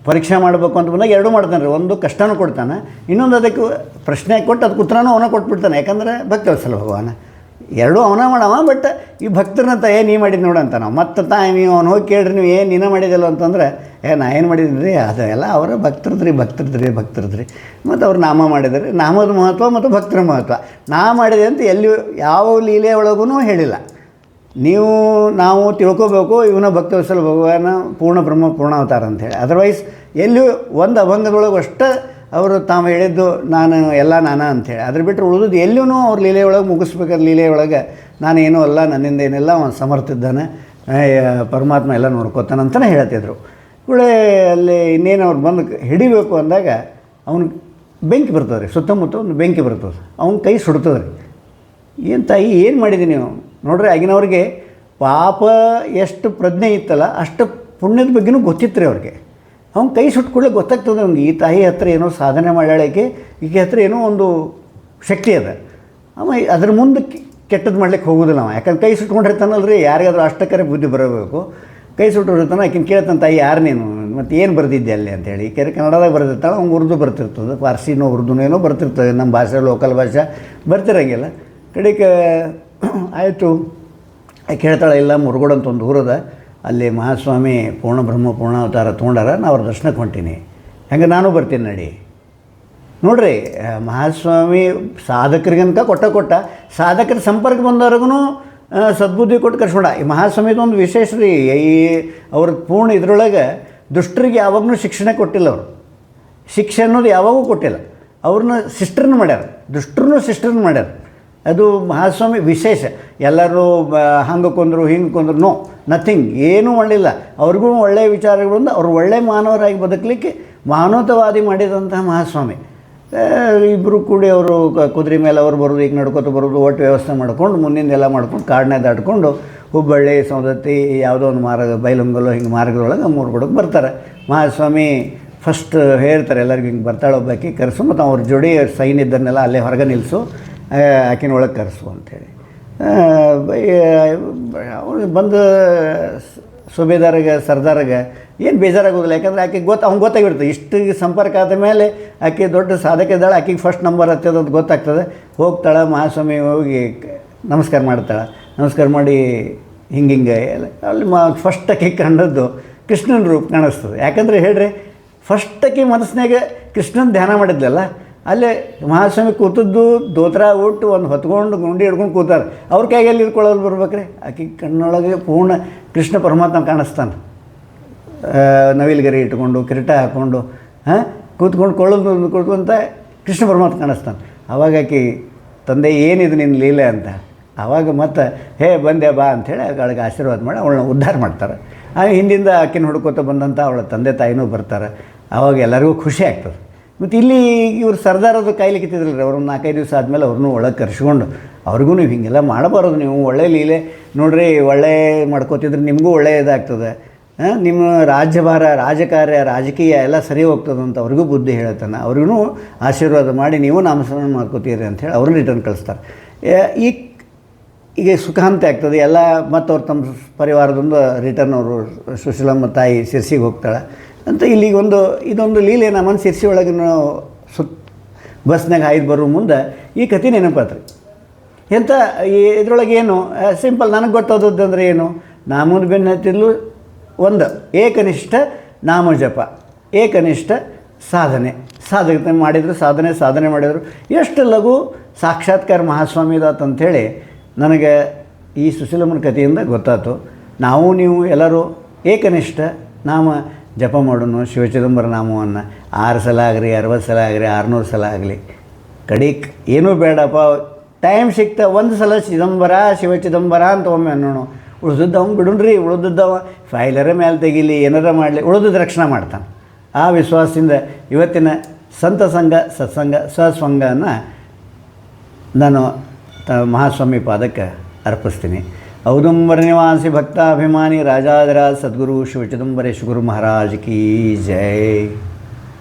ಪರೀಕ್ಷೆ ಮಾಡಬೇಕು ಅಂತ ಬಂದಾಗ ಎರಡೂ ಮಾಡ್ತಾನೆ ರೀ. ಒಂದು ಕಷ್ಟನೂ ಕೊಡ್ತಾನೆ, ಇನ್ನೊಂದು ಅದಕ್ಕೆ ಪ್ರಶ್ನೆ ಕೊಟ್ಟು ಅದಕ್ಕೆ ಉತ್ತರನೂ ಅವನ ಕೊಟ್ಬಿಡ್ತಾನೆ. ಯಾಕಂದರೆ ಭಕ್ತವತ್ಸಲ ಭಗವಾನ ಎರಡೂ ಅವನ ಮಾಡವ. ಬಟ್ ಈ ಭಕ್ತರನ್ನ ನೀ ಮಾಡಿದ್ದು ನೋಡು ಅಂತ ನಾವು ಮತ್ತು ನೀವು ಅವ್ನು ಹೋಗಿ ಕೇಳ್ರಿ ನೀವು ಏನು ನೀನೇ ಮಾಡಿದಿಲ್ಲ ಅಂತಂದ್ರೆ ನಾ ಏನು ಮಾಡಿದ್ದೀನಿ ರೀ ಅದೆಲ್ಲ ಅವರ ಭಕ್ತರದ್ರಿ ಮತ್ತು ಅವ್ರು ನಾಮ ಮಾಡಿದ್ದಾರೆ. ನಾಮದ ಮಹತ್ವ ಮತ್ತು ಭಕ್ತರ ಮಹತ್ವ ನಾ ಮಾಡಿದೆ ಅಂತ ಎಲ್ಲಿ ಯಾವ ಲೀಲೆ ಒಳಗೂ ಹೇಳಿಲ್ಲ. ನಾವು ತಿಳ್ಕೊಬೇಕು ಇವನ ಭಕ್ತವತ್ಸಲ ಭಗವಾನ ಪೂರ್ಣ ಬ್ರಹ್ಮ ಪೂರ್ಣಾವತಾರ ಅಂಥೇಳಿ. ಅದರ್ವೈಸ್ ಎಲ್ಲಿಯೂ ಒಂದು ಅಭಂಗದೊಳಗೆ ಅಷ್ಟೇ ಅವರು ತಾವು ಹೇಳಿದ್ದು ನಾನು ಅಂಥೇಳಿ. ಅದ್ರ ಬಿಟ್ಟರೆ ಉಳಿದು ಎಲ್ಲಿಯೂ ಅವ್ರ ಲೀಲೆಯೊಳಗೆ ಮುಗಿಸ್ಬೇಕಾದ್ರೆ ಲೀಲೆಯೊಳಗೆ ನಾನು ಏನೂ ಅಲ್ಲ, ನನ್ನಿಂದ ಏನೆಲ್ಲ ಅವನು ಸಮರ್ಥಿದ್ದಾನೆ, ಪರಮಾತ್ಮ ಎಲ್ಲ ನೋಡ್ಕೋತಾನೆ ಅಂತಲೇ ಹೇಳ್ತಿದ್ರು. ಕೂಡಲೇ ಅಲ್ಲಿ ಇನ್ನೇನು ಅವ್ರು ಬಂದು ಹಿಡಿಬೇಕು ಅಂದಾಗ ಅವ್ನು ಬೆಂಕಿ ಬರ್ತದೆ ರೀ. ಸುತ್ತಮುತ್ತ ಒಂದು ಬೆಂಕಿ ಬರ್ತದೆ. ಅವ್ನ ಕೈ ಸುಡ್ತದೆ ರೀ. ಏನು ತಾಯಿ ಏನು ಮಾಡಿದ್ದೀನಿ ನೀವು ನೋಡ್ರಿ. ಆಗಿನವ್ರಿಗೆ ಪಾಪ ಎಷ್ಟು ಪ್ರಜ್ಞೆ ಇತ್ತಲ್ಲ ಅಷ್ಟು ಪುಣ್ಯದ ಬಗ್ಗೆನೂ ಗೊತ್ತಿತ್ತು ರೀ ಅವ್ರಿಗೆ. ಅವ್ನು ಕೈ ಸುಟ್ಕೊಳ್ಳೆ ಗೊತ್ತಾಗ್ತದೆ ಅವ್ನಿಗೆ ಈ ತಾಯಿ ಹತ್ರ ಏನೋ ಸಾಧನೆ ಮಾಡ್ಯಾಳಕ್ಕೆ, ಈಕೆ ಹತ್ರ ಏನೋ ಒಂದು ಶಕ್ತಿ ಅದ. ಅವ ಅದ್ರ ಮುಂದೆ ಕೆಟ್ಟದ್ದು ಮಾಡ್ಲಿಕ್ಕೆ ಹೋಗೋದಿಲ್ಲ ಅವ. ಯಾಕಂದ್ರೆ ಕೈ ಸುಟ್ಕೊಂಡಿರ್ತಾನಲ್ಲ ರೀ. ಯಾರಿಗಾದ್ರೂ ಅಷ್ಟಕ್ಕರೆ ಬುದ್ಧಿ ಬರಬೇಕು. ಕೈ ಸುಟ್ಟಿರ್ತಾನೆ. ಆಕಿನ ಕೇಳ್ತಾನೆ, ತಾಯಿ ಯಾರು ನೀನು ಮತ್ತು ಏನು ಬರೆದಿದ್ದೆ ಅಲ್ಲಿ ಅಂತೇಳಿ. ಈಕೆ ಕನ್ನಡದಾಗ ಬರೆದಿರ್ತಾಳೆ, ಅವ್ನು ಉರ್ದು ಬರ್ತಿರ್ತದೆ, ಪಾರ್ಸಿನೋ ಉರ್ದುನೋ ಏನೋ ಬರ್ತಿರ್ತದೆ. ನಮ್ಮ ಭಾಷೆ ಲೋಕಲ್ ಭಾಷೆ ಬರ್ತಿರಂಗಿಲ್ಲ. ಕಡೆಗೆ ಆಯಿತು ಆಕೆ ಹೇಳ್ತಾಳೆ, ಇಲ್ಲ ಮುರುಗೋಡು ಅಂತ ಒಂದು ಊರದ ಅಲ್ಲಿ ಮಹಾಸ್ವಾಮಿ ಪೂರ್ಣ ಬ್ರಹ್ಮ ಪೂರ್ಣಾವತಾರ ತೊಗೊಂಡಾರ, ನಾ ಅವ್ರ ದರ್ಶನಕ್ಕೆ ಹೊಂಟೀನಿ, ಹಂಗೆ ನಾನು ಬರ್ತೀನಿ ನಡಿ. ನೋಡ್ರಿ, ಮಹಾಸ್ವಾಮಿ ಸಾಧಕರಿಗಂತ ಕೊಟ್ಟ ಸಾಧಕರ ಸಂಪರ್ಕ ಬಂದವ್ರಿಗೂ ಸದ್ಬುದ್ಧಿ ಕೊಟ್ಟು ಕರ್ಸ್ಕೊಂಡ. ಈ ಮಹಾಸ್ವಾಮಿದೊಂದು ವಿಶೇಷ ರೀ. ಈ ಅವ್ರ ಪೂರ್ಣ ಇದ್ರೊಳಗೆ ದುಷ್ಟರಿಗೆ ಯಾವಾಗಲೂ ಶಿಕ್ಷಣ ಕೊಟ್ಟಿಲ್ಲ. ಅವರು ಶಿಕ್ಷೆ ಅನ್ನೋದು ಯಾವಾಗೂ ಕೊಟ್ಟಿಲ್ಲ. ಅವ್ರನ್ನ ಸಿಸ್ಟರ್ನ ಮಾಡ್ಯಾರ, ದುಷ್ಟರನ್ನು ಸಿಸ್ಟರ್ನ ಮಾಡ್ಯಾರ. ಅದು ಮಹಾಸ್ವಾಮಿ ವಿಶೇಷ. ಎಲ್ಲರೂ ಹಂಗೆ ಕೊಂದರು ಹಿಂಗೆ ಕೊಂದರು, ನೋ ನಥಿಂಗ್, ಏನೂ ಮಾಡಲಿಲ್ಲ. ಅವ್ರಿಗೂ ಒಳ್ಳೆಯ ವಿಚಾರಗಳು ಬಂದು ಅವ್ರು ಒಳ್ಳೆಯ ಮಾನವರಾಗಿ ಬದುಕಲಿಕ್ಕೆ ಮಾನವತಾವಾದಿ ಮಾಡಿದಂತಹ ಮಹಾಸ್ವಾಮಿ. ಇಬ್ಬರು ಕೂಡಿ ಅವರು ಕುದುರೆ ಮೇಲೆ ಅವ್ರು ಬರೋದು, ಈಗ ನಡ್ಕೊತ ಬರೋದು, ಒಟ್ಟು ವ್ಯವಸ್ಥೆ ಮಾಡ್ಕೊಂಡು ಮುಂದಿಂದೆಲ್ಲ ಮಾಡ್ಕೊಂಡು ಕಾಡನ್ನೇ ದಾಟ್ಕೊಂಡು ಹುಬ್ಬಳ್ಳಿ ಸೌದತ್ತಿ ಯಾವುದೋ ಒಂದು ಮಾರ್ಗ ಬೈಲಂಗಲು ಹಿಂಗೆ ಮಾರ್ಗದೊಳಗೆ ಮುರುಗೋಡಿಗೆ ಬರ್ತಾರೆ. ಮಹಾಸ್ವಾಮಿ ಫಸ್ಟ್ ಹೇಳ್ತಾರೆ ಎಲ್ಲರಿಗೂ, ಹಿಂಗೆ ಬರ್ತಾಳೆ ಒಬ್ಬಾಕಿ ಕರೆಸು, ಮತ್ತು ಅವ್ರ ಜೋಡಿ ಸೈನ್ ಇದ್ದನ್ನೆಲ್ಲ ಅಲ್ಲೇ ಹೊರಗೆ ನಿಲ್ಲಿಸು, ಆಕಿನ ಒಳಗೆ ಕರೆಸು ಅಂಥೇಳಿ. ಅವ್ನು ಬಂದು ಸುಬೇದಾರಿಗೆ ಸರ್ದಾರಿಗೆ ಏನು ಬೇಜಾರಾಗೋದಿಲ್ಲ. ಯಾಕಂದರೆ ಆಕೆಗೆ ಅವ್ನು ಗೊತ್ತಾಗಿರ್ತದೆ. ಇಷ್ಟು ಸಂಪರ್ಕ ಆದ ಮೇಲೆ ಆಕೆ ದೊಡ್ಡ ಸಾಧಕ ಇದ್ದಾಳೆ, ಆಕೆಗೆ ಫಸ್ಟ್ ನಂಬರ್ ಹತ್ತದ ಅಂತ ಗೊತ್ತಾಗ್ತದೆ. ಹೋಗ್ತಾಳೆ, ಮಹಾಸ್ವಾಮಿ ಹೋಗಿ ನಮಸ್ಕಾರ ಮಾಡ್ತಾಳೆ. ನಮಸ್ಕಾರ ಮಾಡಿ ಹಿಂಗೆ ಅಲ್ಲಿ ಫಸ್ಟ್ ಆಕೆ ಕಂಡದ್ದು ಕೃಷ್ಣನ ರೂಪ ಕಾಣಿಸ್ತದೆ. ಯಾಕಂದರೆ ಹೇಳ್ರಿ, ಫಸ್ಟ್ ಆಕೆ ಮನಸ್ಸಿನಾಗ ಕೃಷ್ಣನ ಧ್ಯಾನ ಮಾಡಿದ್ಲಲ್ಲ, ಅಲ್ಲೇ ಮಹಾಸ್ವಾಮಿ ಕೂತದ್ದು ದೋತ್ರ ಉಟ್ಟು ಒಂದು ಹೊತ್ಕೊಂಡು ಗುಂಡಿ ಹಿಡ್ಕೊಂಡು ಕೂತಾರೆ. ಅವ್ರ ಕೈಯಲ್ಲಿ ಇಟ್ಕೊಳ್ಳೋದು ಬರ್ಬೇಕ್ರಿ. ಆಕೆ ಕಣ್ಣೊಳಗೆ ಪೂರ್ಣ ಕೃಷ್ಣ ಪರಮಾತ್ಮ ಕಾಣಿಸ್ತಾನೆ. ನವಿಲ್ಗರಿ ಇಟ್ಕೊಂಡು ಕಿರೀಟ ಹಾಕ್ಕೊಂಡು ಕೂತ್ಕೊಂಡು ಕೊಳ್ಳೋದು ಕೂತ್ಕೊಂತ ಕೃಷ್ಣ ಪರಮಾತ್ಮ ಕಾಣಿಸ್ತಾನೆ. ಆವಾಗ ಆಕೆ, ತಂದೆ ಏನಿದು ನಿನ್ನ ಲೀಲೆ ಅಂತ. ಆವಾಗ ಮತ್ತೆ ಬಂದೆ ಬಾ ಅಂಥೇಳಿ ಅವಳಿಗೆ ಆಶೀರ್ವಾದ ಮಾಡಿ ಅವಳನ್ನ ಉದ್ಧಾರ ಮಾಡ್ತಾರೆ. ಹಿಂದಿಂದ ಆಕೆನ ಹುಡ್ಕೋತ ಬಂದಂಥ ಅವಳ ತಂದೆ ತಾಯಿನೂ ಬರ್ತಾರೆ. ಆವಾಗ ಎಲ್ಲರಿಗೂ ಖುಷಿ ಆಗ್ತದೆ. ಮತ್ತು ಇಲ್ಲಿ ಇವ್ರು ಸರ್ದಾರದು ಕಾಯ್ಲಿಕ್ಕಿದ್ರಲ್ಲ ರೀ. ಅವ್ರು 4-5 ದಿವಸ ಆದಮೇಲೆ ಅವ್ರನ್ನೂ ಒಳಗೆ ಕರ್ಸ್ಕೊಂಡು, ಅವ್ರಿಗೂ ನೀವು ಹೀಗೆಲ್ಲ ಮಾಡಬಾರ್ದು, ನೀವು ಒಳ್ಳೆ ಲೀಲೆ ನೋಡ್ರಿ, ಒಳ್ಳೆ ಮಾಡ್ಕೋತಿದ್ರೆ ನಿಮಗೂ ಒಳ್ಳೆಯದಾಗ್ತದೆ, ನಿಮ್ಮ ರಾಜ್ಯಭಾರ ರಾಜಕಾರ್ಯ ರಾಜಕೀಯ ಎಲ್ಲ ಸರಿ ಹೋಗ್ತದೆ ಅಂತ ಅವ್ರಿಗೂ ಬುದ್ಧಿ ಹೇಳ್ತಾನೆ. ಅವ್ರಿಗೂ ಆಶೀರ್ವಾದ ಮಾಡಿ ನೀವು ನಾಮಸ್ಮರಣ ಮಾಡ್ಕೋತೀರಿ ಅಂಥೇಳಿ ಅವ್ರನ್ನ ರಿಟರ್ನ್ ಕಳಿಸ್ತಾರೆ. ಈಗ ಸುಖಾಂತಿ ಆಗ್ತದೆ ಎಲ್ಲ. ಮತ್ತು ಅವ್ರು ತಮ್ಮ ಪರಿವಾರದೊಂದು ರಿಟರ್ನ್ ಅವರು ಸುಶೀಲಮ್ಮ ತಾಯಿ ಸಿರ್ಸಿಗೆ ಹೋಗ್ತಾಳೆ ಅಂತ. ಇಲ್ಲಿಗೊಂದು ಇದೊಂದು ಲೀಲೆ ನಮ್ಮನ್ನು ಸಿರ್ಸಿ ಒಳಗಿನ ಬಸ್ನಾಗ ಹಾಯ್ದು ಬರೋ ಮುಂದೆ ಈ ಕತೆ ನೆನಪಾತ್ರಿ. ಎಂಥ ಇದ್ರೊಳಗೆ ಏನು ಸಿಂಪಲ್ ನನಗೆ ಗೊತ್ತಾದದ್ದು ಅಂದರೆ ಏನು, ನಾಮದ ಬೆನ್ನು ಹತ್ತಿರಲು ಒಂದು ಏಕನಿಷ್ಠ ನಾಮ ಜಪ, ಏಕನಿಷ್ಠ ಸಾಧನೆ ಮಾಡಿದರು, ಸಾಧನೆ ಮಾಡಿದರು. ಎಷ್ಟು ಲಘು ಸಾಕ್ಷಾತ್ಕಾರ ಮಹಾಸ್ವಾಮಿದಾತಂಥೇಳಿ ನನಗೆ ಈ ಸುಶೀಲಮ್ಮನ ಕಥೆಯಿಂದ ಗೊತ್ತಾಯ್ತು. ನಾವು ನೀವು ಎಲ್ಲರೂ ಏಕನಿಷ್ಠ ನಾಮ ಜಪ ಮಾಡೋಣ, ಶಿವಚಿದಂಬರ ನಾಮವನ್ನು 6 ಸಲ ಆಗಲಿ, 60 ಸಲ ಆಗಲಿ, 600 ಸಲ ಆಗಲಿ, ಕಡಿಕ್ ಏನೂ ಬೇಡಪ್ಪ. ಟೈಮ್ ಸಿಗ್ತಾ ಒಂದು ಸಲ ಚಿದಂಬರ ಶಿವಚಿದಂಬರ ಅಂತ ಒಮ್ಮೆ ಅನ್ನೋಣ. ಉಳಿದದ್ದವ ಬಿಡುಣ್ರಿ, ಉಳಿದದ್ದವ ಫೈಲರ ಮೇಲೆ ತೆಗೀಲಿ, ಏನಾರ ಮಾಡಲಿ, ಉಳಿದದ್ದು ರಕ್ಷಣೆ ಮಾಡ್ತಾನೆ. ಆ ವಿಶ್ವಾಸದಿಂದ ಇವತ್ತಿನ ಸಂತ ಸಂಘ ಸತ್ಸಂಗ ಸತ್ಸಂಗನ ನಾನು ಮಹಾಸ್ವಾಮಿ ಪಾದಕ್ಕೆ ಅರ್ಪಿಸ್ತೀನಿ. ಔದುಂಬರ ನಿವಾಸಿ ಭಕ್ತಾಭಿಮಾನಿ ರಾಜಾಧಿರಾಜ ಸದ್ಗುರು ಶಿವಚಿದಂಬರೇಶ್ವರ ಗುರು ಮಹಾರಾಜ್ ಕಿ ಜೈ.